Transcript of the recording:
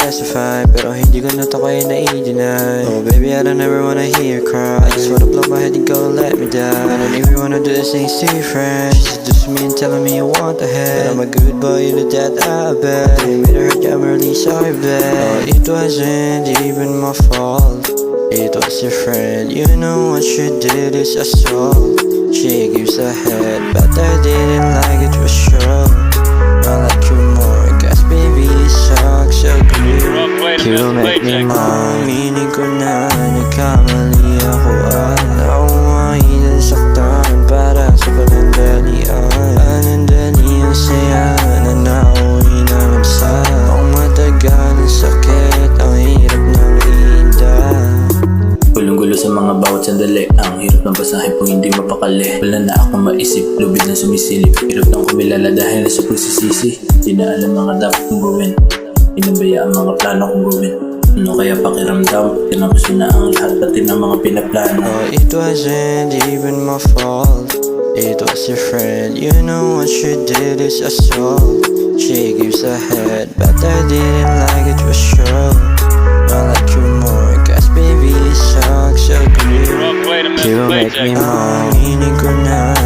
testify, pero hindi ko na to kaya na-i-deny. Oh baby, I don't ever wanna hear you cry. I just wanna blow my head and go let me die. I don't even wanna do these things to your friends. She seduced me and telling me you want the head, but I'm a good boy, you the death, I bet. I made her hurt you, I'm really sorry, babe. Oh, it wasn't even my fault, it was your friend. You know what she did is assault. She gives a head, but I didn't like it for sure. I like you more, cause baby you suck so good. You make me mine, meaning ko na nagkamali ako. Ako mahilan saktan para sa panandalian. Panandali ang saya na nauwi naman sa ang matagal ng sakit, ang hirap ng ida. Gulong-gulo sa mga bawat sandali, ang hirap ng basahin kung hindi mapakali. Wala na akong maisip, lubid na sumisilip. Hirap ng kumilala dahil nasa pagsisisi. Di na alam mga dapat kong gawin, inabaya ang mga plano kong gawin. Ano kaya pakiramdam, tinapusin na ang lahat pati ng mga pinaplano. Oh, it wasn't even my fault, it was your friend. You know what she did is assault. She gives a head, but I didn't like it for sure. I like you more, cause baby you suck so good. You make me mine, meaning ko na